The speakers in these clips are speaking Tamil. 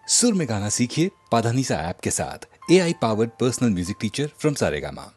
सुर में गाना सीखिए पाधानीसा ऐप के साथ। AI powered personal music teacher from Saregama.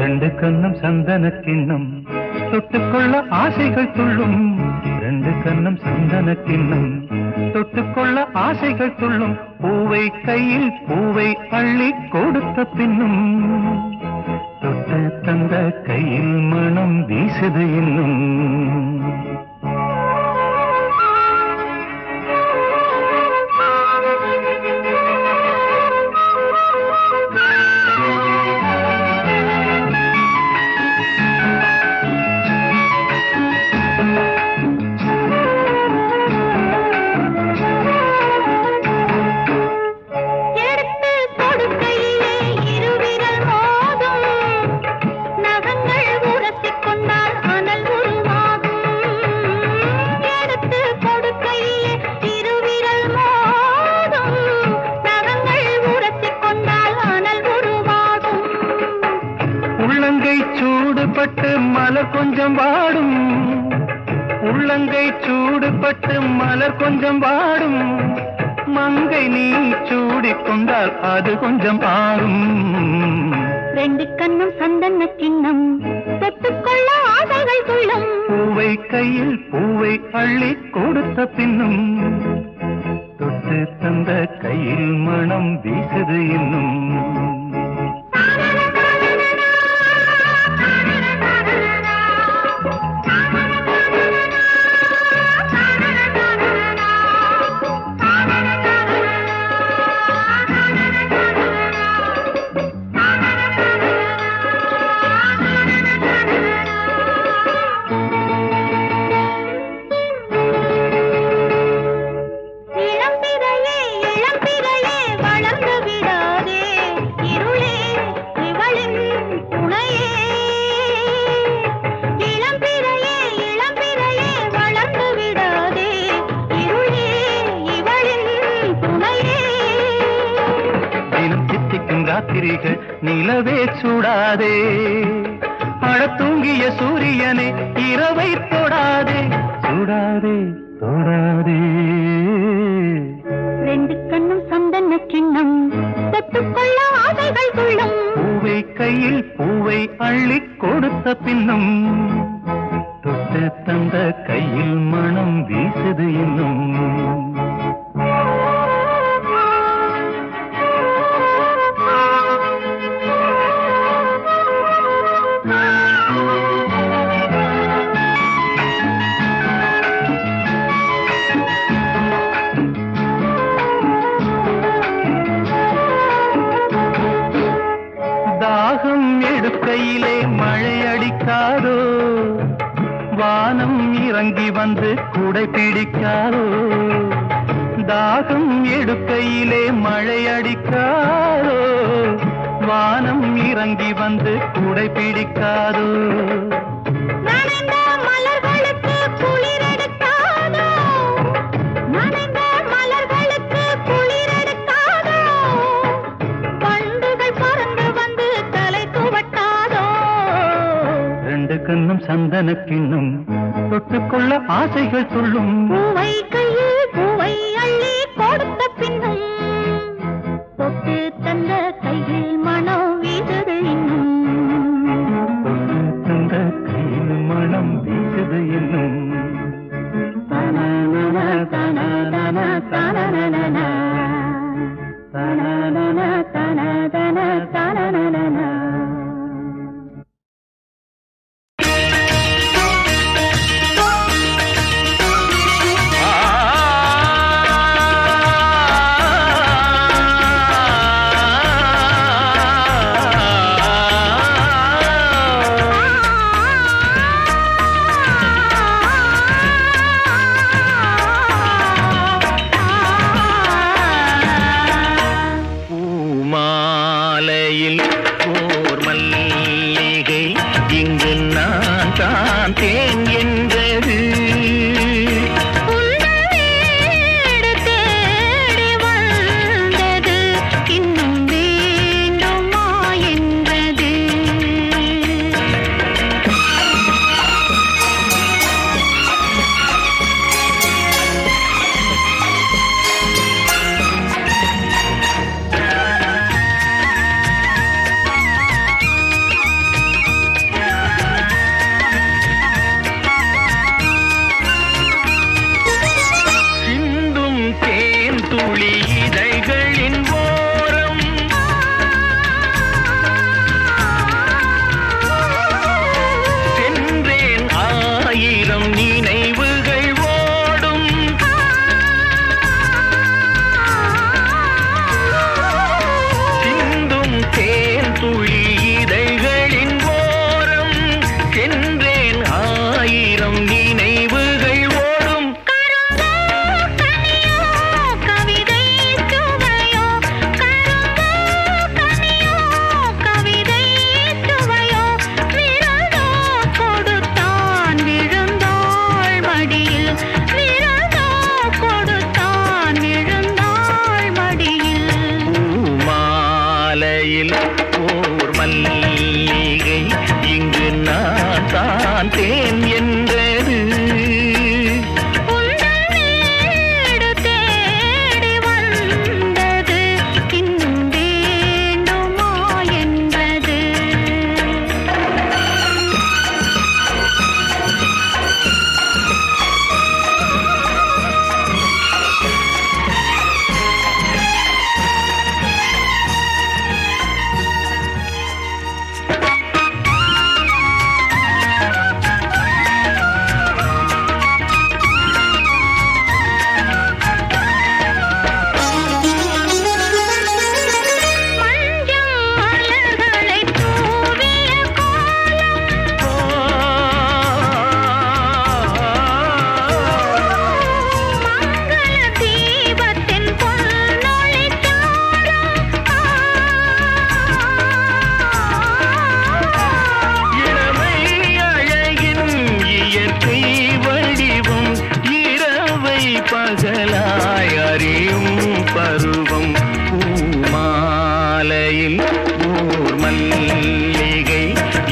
ரெண்டு கண்ணும் சந்தன கிண்ணம் தொட்டுக்கொள்ள ஆசைகள் துள்ளும். ரெண்டு கண்ணும் சந்தன கிண்ணம் தொட்டுக்கொள்ள ஆசைகள் துள்ளும். பூவை கையில் பூவை அள்ளி கொடுத்த பின்னும் தொட்டு தந்த கையில் மனம் வீசுது இன்னும். சூடுபட்டு மலர் கொஞ்சம் வாடும். உள்ளங்கை சூடுபட்டு மலர் கொஞ்சம் வாடும். மங்கை நீ சூடிக்கொண்டால் அது கொஞ்சம் ஆடும். ரெண்டு கண்ணும் சந்தன கிண்ணம் தொட்டுக்கொள்ள ஆசைகள் துள்ளும். பூவை கையில் பூவை அள்ளி கொடுத்த பின்னும் தொட்டு தந்த கையில் மனம் வீசுது இன்னும். நிலவே சூடாதே, அழத்தூங்கிய சூரியனே இரவை தொடாதே, சூடாதே தொடாதே. ரெண்டு கண்ணும் சந்தன கிண்ணம் தொட்டுக்கொள்ள ஆசைகள் துள்ளும். பூவை கையில் பூவை அள்ளி கொடுத்த பின்னும் தொட்டு தந்த கையில் மனம் வீசுது இன்னும். தாகம் எடுக்கையிலே மழை அடிக்காதோ, வானம் இறங்கி வந்து குடை பிடிக்காதோ. தாகம் எடுக்கையிலே மழை அடிக்காதோ, வானம் இறங்கி வந்து குடை பிடிக்காதோ. கண்ணும் சந்தன கிண்ணும் தொட்டுக்கொள்ள ஆசைகள் சொல்லும். பூவை கையில் பூவை அள்ளி கொடுத்த பின்னும் தொட்டு தந்த கையில் மனம் வீசுது இன்னும். தொட்டு தந்த கையில் மனம் வீசுது இன்னும். தனனன தனனன தனனன தனனன தனனன தனனன.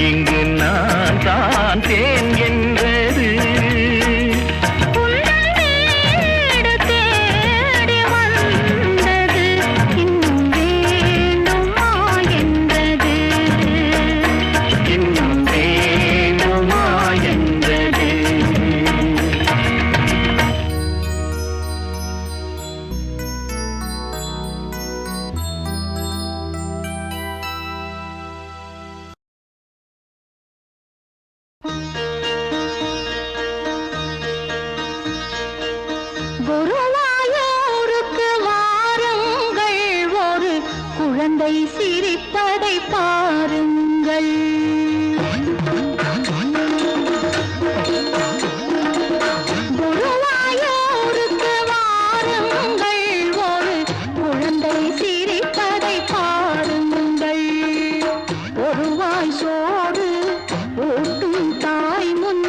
இங்கு நான் தான் தேன் என்றது. உந்தன் வீடு தேடி வந்தது, இன்னும் வேண்டுமா என்றது. இன்னும் வேண்டுமா என்றது. குருவாயூருக்கு வாருங்கள், ஒரு குழந்தை சிரிப்பதை பாருங்கள். குருவாயூருக்கு வாருங்கள், ஒரு குழந்தை சிரிப்பதை பாருங்கள். ஒருவாய் சோறு ஊட்டும் தாய் முன்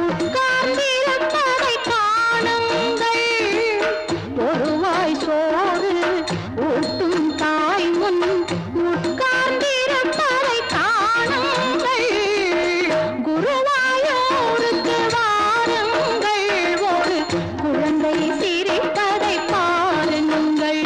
உட்கார்ந்திருப்பதை காணுங்கள். ஒருவாய் சோறு ஊட்டும் தாய் முன் உட்கார்ந்திருப்பதை காணுங்கள். குருவாயூருக்கு வாருங்கள், ஒரு குழந்தை சிரிப்பதை பாருங்கள்.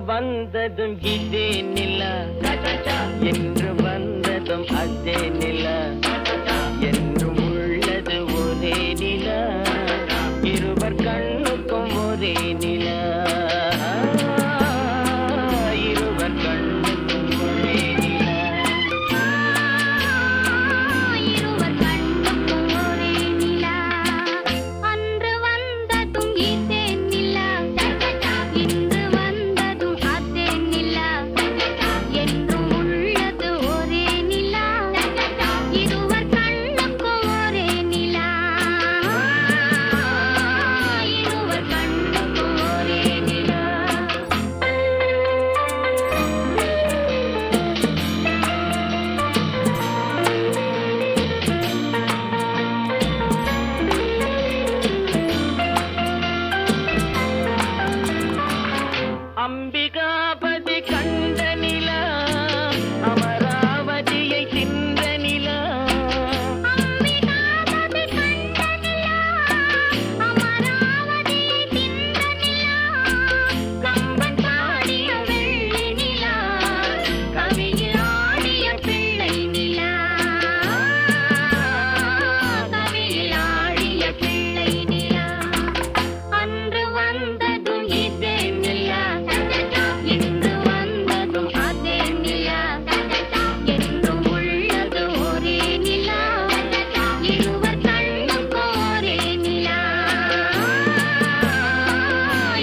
வந்ததும் இதே நிலா என்று வந்ததும் அதே நிலா என்றும் உள்ளது ஒரே நிலா இருவர் கண்ணுக்கும் ஒரே நிலா இருவர் கண்ணுக்கும் ஒரே நிலா இருவர் கண்ணுக்கும் ஒரே நிலா அன்று வந்ததும் இதே நிலா இன்று வந்ததும் அதே நிலா என்றும் உள்ளது ஒரே நிலா இருவர் கண்ணுக்கும் ஒரே நிலா இருவர் கண்ணுக்கும் ஒரே நிலா அம்பிகாபதி கண்ட நிலா அமராவதியை தின்ற நிலா அம்பிகாபதி கண்ட நிலா அமராவதியை தின்ற நிலா கம்பன் பாடிய வெள்ளி நிலா கவியில் ஆடிய பிள்ளை நிலா கவியில் ஆடிய பிள்ளை நிலா அன்று வந்ததும் இதே நிலா இன்று வந்ததும் அதே நிலா என்றும் உள்ளது ஒரே நிலா இருவர் கண்ணுக்கும் ஒரே நிலா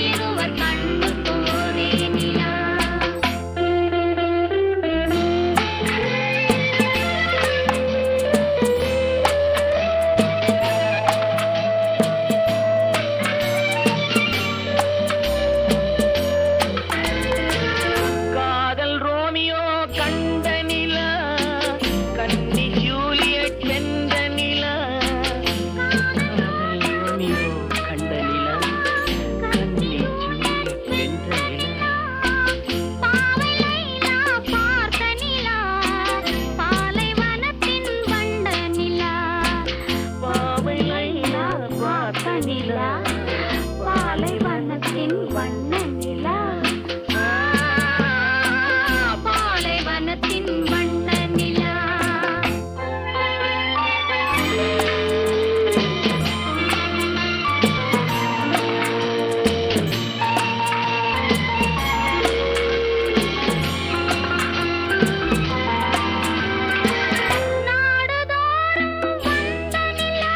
இருவர் கண்ணுக்கும் ஒரே நிலா காதல் ரோமியோ கண்ட நிலா கன்னி ஜூலியட் வென்ற நிலா காதல் ரோமியோ கண்ட நிலா கன்னி ஜூலியட் வென்ற நிலா பாவை லைலா பார்த்த நிலா பாலைவனத்தின் வண்ட நிலா பாவை லைலா பார்த்த நிலா பாலைவனத்தின் வண்ண நிலா பாலைவனத்தின் வண்ண நிலா நாடுதோறும் வந்த நிலா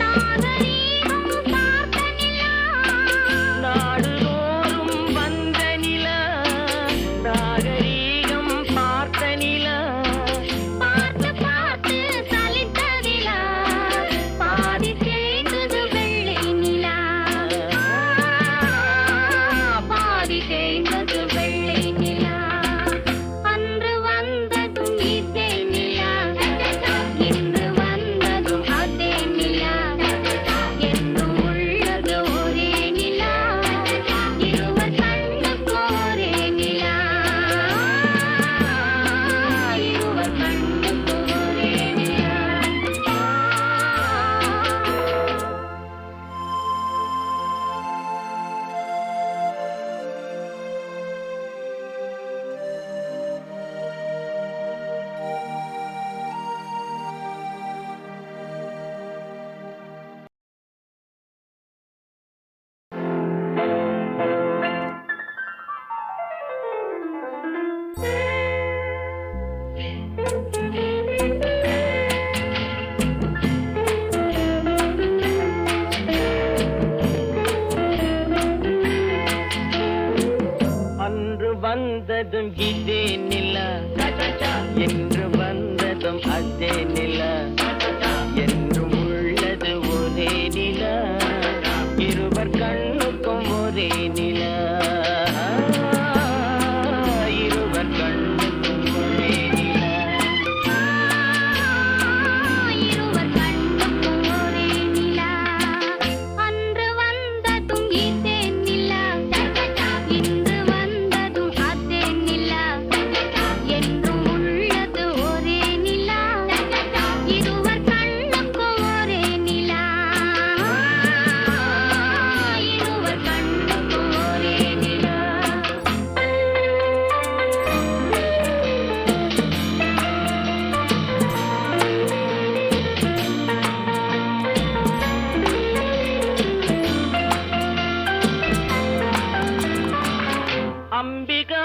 நாகரீகம் பார்த்த நிலா நாடுதோறும் வந்த நிலா நாகரீகம் பார்த்த நிலா பார்த்து பார்த்து சலித்ததிலா பாதி தேய்ந்தது வெள்ளை நிலா பாதி தேய்ந்தது வெள்ளை நிலா அன்று வந்ததும் இதே நிலா இன்று வந்ததும் அதே நிலா என்றும் உள்ளது ஒரே நிலா இருவர் கண்ணுக்கும் ஒரே நிலா இருவர் கண்ணுக்கும் ஒரே நிலா அன்று வந்ததும் இதே நிலா என்று வந்ததும் அதே நிலா என்றும் உள்ளது ஒரே நிலா இருவர் கண்ணுக்கும் ஒரே நிலா இருவர் கண்ணுக்கும் ஒரே நிலா இருவர் கண்ணுக்கும் ஒரே நிலா அன்று வந்ததும் இதே நிலா இன்று வந்ததும் அதே நிலா என்றும் உள்ளது அம்பிகா